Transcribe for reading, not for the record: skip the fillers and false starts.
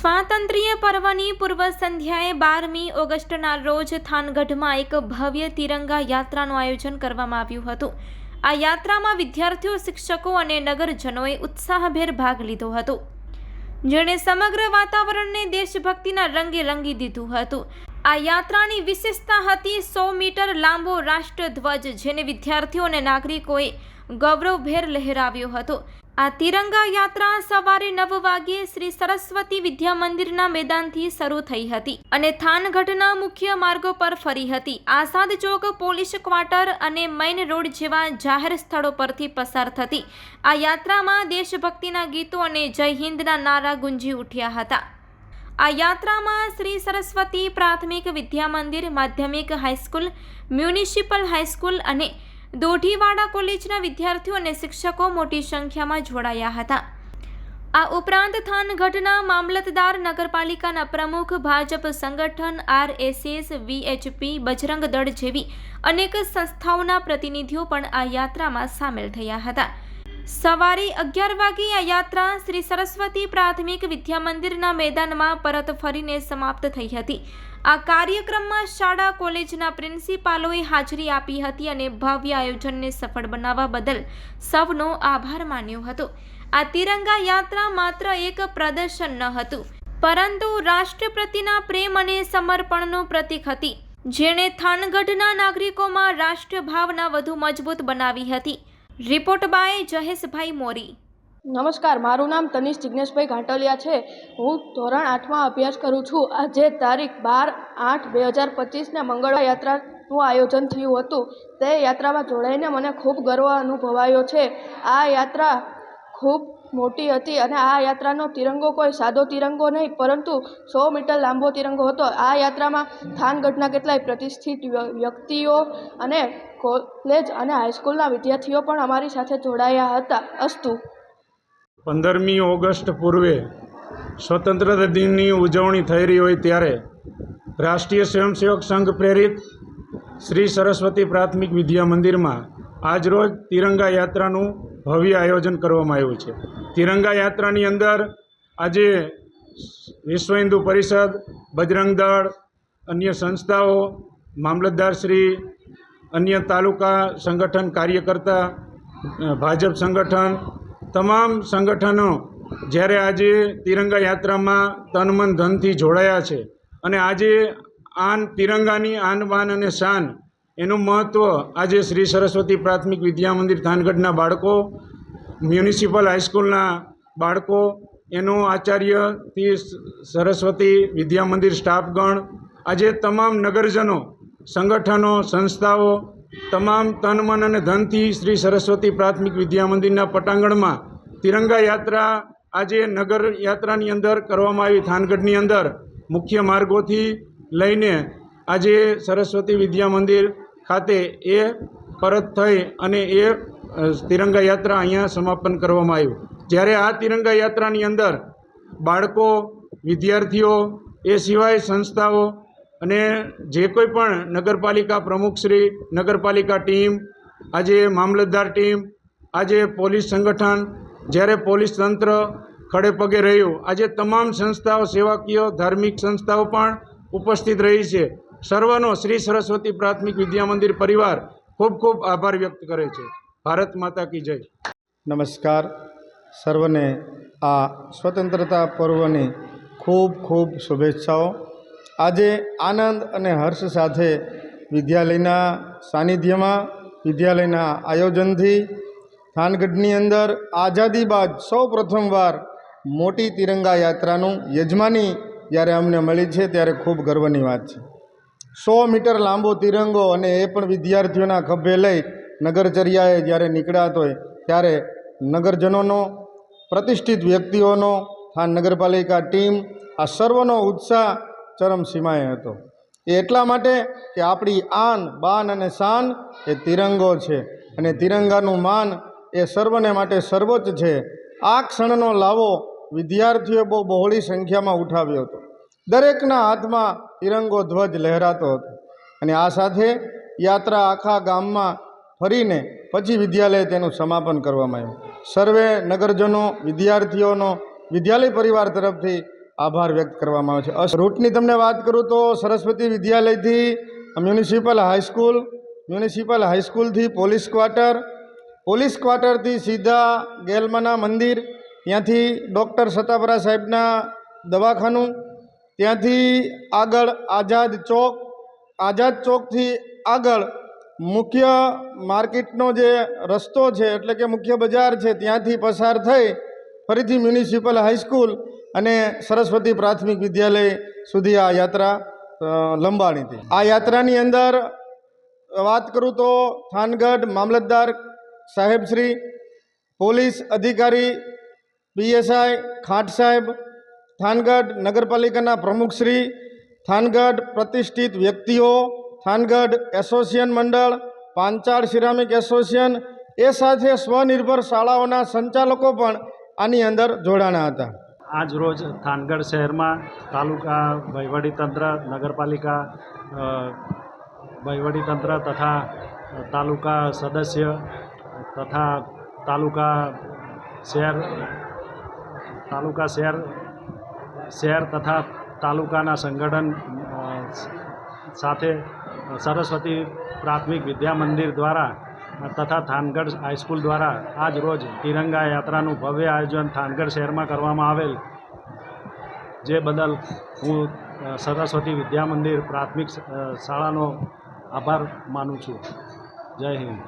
સ્વાતંત્ર્ય પર્વની પૂર્વ સંધ્યાએ 12મી ઓગસ્ટના રોજ થાનગઢમાં એક ભવ્ય તિરંગા યાત્રાનું આયોજન કરવામાં આવ્યું હતું। આ યાત્રામાં વિદ્યાર્થીઓ, શિક્ષકો અને નગરજનોએ ઉત્સાહભેર ભાગ લીધો હતો, જેણે સમગ્ર વાતાવરણને દેશભક્તિના રંગે રંગી દીધું હતું। આ યાત્રાની વિશેષતા હતી 100 મીટર લાંબો રાષ્ટ્રધ્વજ, જેને વિદ્યાર્થીઓ અને નાગરિકોએ ગૌરવભેર લહેરાવ્યો હતો। આ તિરંગા યાત્રા સવારે 9 વાગ્યે શ્રી સરસ્વતી વિદ્યા મંદિરના મેદાનથી શરૂ થઈ હતી અને થાનગઢના મુખ્ય માર્ગો પર ફરી હતી। આઝાદ ચોક, પોલીસ ક્વાર્ટર અને મેઇન રોડ જેવા જાહેર સ્થળો પરથી પસાર થતી આ યાત્રામાં દેશભક્તિના ગીતો અને જય હિન્દના નારા ગુંજી ઉઠ્યા હતા। આ યાત્રામાં શ્રી સરસ્વતી પ્રાથમિક વિદ્યા મંદિર, માધ્યમિક હાઈસ્કૂલ, મ્યુનિસિપલ હાઈસ્કૂલ અને દોઢીવાડા કોલેજના વિદ્યાર્થીઓ અને શિક્ષકો મોટી સંખ્યામાં જોડાયા હતા। આ ઉપરાંત થાનગઢના મામલતદાર, નગરપાલિકાના પ્રમુખ, ભાજપ સંગઠન, RSS, VHP, બજરંગ દળ જેવી અનેક સંસ્થાઓના પ્રતિનિધિઓ પણ આ યાત્રામાં સામેલ થયા હતા। સવારે 11 વાગે આ યાત્રા શ્રી સરસ્વતી પ્રાથમિક વિદ્યા મંદિરના મેદાનમાં પરત ફરીને સમાપ્ત થઈ હતી। આ કાર્યક્રમમાં શાળા કોલેજના પ્રિન્સિપાલોએ હાજરી આપી હતી અને ભવ્ય આયોજનને સફળ બનાવવા બદલ સૌનો આભાર માન્યો હતો। આ તિરંગા યાત્રા માત્ર એક પ્રદર્શન ન હતું, પરંતુ રાષ્ટ્ર પ્રત્યેના પ્રેમ અને સમર્પણનું પ્રતીક હતી, જેણે થાનગઢના નાગરિકોમાં રાષ્ટ્રભાવના વધુ મજબૂત બનાવી હતી। રિપોર્ટ બાય જહેશભાઈ મોરી। નમસ્કાર, મારું નામ તનિષ જિગ્નેશભાઈ ઘાંટલિયા છે। હું ધોરણ 8માં અભ્યાસ કરું છું। આજે તારીખ 12/8/2025 મંગળવાર યાત્રાનું આયોજન થયું હતું। તે યાત્રામાં જોડાઈને મને ખૂબ ગર્વ અનુભવાયો છે। આ યાત્રા ખૂબ મોટી હતી અને આ યાત્રાનો તિરંગો કોઈ સાદો તિરંગો નહીં, પરંતુ 100 મીટર લાંબો તિરંગો હતો। આ યાત્રામાં થાનગઢના કેટલાય પ્રતિષ્ઠિત વ્યક્તિઓ અને કોલેજ અને હાઈસ્કૂલના વિદ્યાર્થીઓ પણ અમારી સાથે જોડાયા હતા। અસ્તુ। 15મી ઓગસ્ટ પૂર્વે સ્વતંત્રતા દિનની ઉજવણી થઈ રહી હોય ત્યારે રાષ્ટ્રીય સ્વયંસેવક સંઘ પ્રેરિત શ્રી સરસ્વતી પ્રાથમિક વિદ્યા મંદિરમાં આજરોજ તિરંગા યાત્રાનું ભવ્ય આયોજન કરવામાં આવ્યું છે। તિરંગા યાત્રાની અંદર આજે વિશ્વ હિન્દુ પરિષદ, બજરંગ દળ, અન્ય સંસ્થાઓ, મામલતદારશ્રી, અન્ય તાલુકા સંગઠન કાર્યકર્તા, ભાજપ સંગઠન, તમામ સંગઠનો જ્યારે આજે તિરંગા યાત્રામાં તન મન ધનથી જોડાયા છે અને આજે તિરંગાની આન બાન અને શાન એનું મહત્ત્વ આજે શ્રી સરસ્વતી પ્રાથમિક વિદ્યા મંદિર થાનગઢના બાળકો, મ્યુનિસિપલ હાઈસ્કૂલના બાળકો, એનું આચાર્યથી સરસ્વતી વિદ્યા મંદિર સ્ટાફગણ, આજે તમામ નગરજનો, સંગઠનો, સંસ્થાઓ તમામ તન મન અને ધનથી શ્રી સરસ્વતી પ્રાથમિક વિદ્યા મંદિરના પટાંગણમાં તિરંગા યાત્રા આજે નગર યાત્રાની અંદર કરવામાં આવી। થાનગઢની અંદર મુખ્ય માર્ગોથી લઈને આજે સરસ્વતી વિદ્યા મંદિર ખાતે એ પરત થઈ અને એ તિરંગા યાત્રા અહીંયા સમાપન કરવામાં આવ્યું। જ્યારે આ તિરંગા યાત્રાની અંદર બાળકો, વિદ્યાર્થીઓ, એ સિવાય સંસ્થાઓ અને જે કોઈ પણ નગરપાલિકા પ્રમુખશ્રી, નગરપાલિકા ટીમ, આજે મામલતદાર ટીમ, આજે પોલીસ સંગઠન, જ્યારે પોલીસ તંત્ર ખડે પગે રહ્યું, આજે તમામ સંસ્થાઓ, સેવાકીય ધાર્મિક સંસ્થાઓ પણ ઉપસ્થિત રહી છે। સર્વનો શ્રી સરસ્વતી પ્રાથમિક વિદ્યા મંદિર પરિવાર ખૂબ ખૂબ આભાર વ્યક્ત કરે છે। ભારત માતા કી જય। નમસ્કાર, સર્વને આ સ્વતંત્રતા પર્વની ખૂબ ખૂબ શુભેચ્છાઓ। આજે આનંદ અને હર્ષ સાથે વિદ્યાલયના સાનિધ્યમાં, વિદ્યાલયના આયોજનથી થાનગઢની અંદર આઝાદી બાદ સૌ પ્રથમવાર મોટી તિરંગા યાત્રાનું યજમાની જ્યારે અમને મળી છે ત્યારે ખૂબ ગર્વની વાત છે। 100 મીટર લાંબો તિરંગો અને એ પણ વિદ્યાર્થીઓના ખભે લઈ નગરચર્યાએ જ્યારે નીકળ્યા હોય ત્યારે નગરજનોનો, પ્રતિષ્ઠિત વ્યક્તિઓનો, થાન નગરપાલિકા ટીમ, આ સર્વનો ઉત્સાહ ચરમસીમાએ હતો। એ એટલા માટે કે આપણી આન બાન અને શાન એ તિરંગો છે અને તિરંગાનું માન એ સર્વને માટે સર્વોચ્ચ છે। આ ક્ષણનો લાવો વિદ્યાર્થીઓએ બહુ બહોળી સંખ્યામાં ઉઠાવ્યો હતો। દરેકના હાથમાં તિરંગો ધ્વજ લહેરાતો હતો અને આ સાથે યાત્રા આખા ગામમાં ફરીને પછી વિદ્યાલયે તેનું સમાપન કરવામાં આવ્યું। સર્વે નગરજનો, વિદ્યાર્થીઓનો, વિદ્યાલય પરિવાર તરફથી આભાર વ્યક્ત કરવામાં આવે છે. રૂટની તમને વાત કરું તો સરસ્વતી વિદ્યાલયથી મ્યુનિસિપલ હાઈસ્કૂલથી પોલીસ ક્વાર્ટરથી સીધા ગેલમાના મંદિર, ત્યાંથી ડૉક્ટર સતાપરા સાહેબના દવાખાનું, ત્યાંથી આગળ આઝાદ ચોકથી આગળ મુખ્ય માર્કેટનો જે રસ્તો છે એટલે કે મુખ્ય બજાર છે ત્યાંથી પસાર થઈ ફરીથી મ્યુનિસિપલ હાઈસ્કૂલ અને સરસ્વતી પ્રાથમિક વિદ્યાલય સુધી આ યાત્રા લંબાણી હતી. આ યાત્રાની અંદર વાત કરું તો થાનગઢ મામલતદાર સાહેબશ્રી, પોલીસ અધિકારી પીએસઆઈ ખાંટ સાહેબ, થાનગઢ નગરપાલિકાના પ્રમુખશ્રી, થાનગઢ પ્રતિષ્ઠિત વ્યક્તિઓ, થાનગઢ એસોસિએશન મંડળ, પાંચાળ સિરામિક એસોસિએશન, એ સાથે સ્વનિર્ભર શાળાઓના સંચાલકો પણ આની અંદર જોડાણા હતા. આજ રોજ થાનગઢ શહેરમાં તાલુકા વહીવટીતંત્ર, નગરપાલિકા વહીવટીતંત્ર તથા તાલુકા સદસ્ય તથા તાલુકા શહેર તથા તાલુકાના સંગઠન સાથે સરસ્વતી પ્રાથમિક વિદ્યા મંદિર દ્વારા તથા થાનગઢ હાઈસ્કૂલ દ્વારા આજ રોજ તિરંગા યાત્રાનું ભવ્ય આયોજન થાનગઢ શહેરમાં કરવામાં આવેલ, જે બદલ હું સરસ્વતી વિદ્યા મંદિર પ્રાથમિક શાળાનો આભાર માનું છું. જય હિન્દ.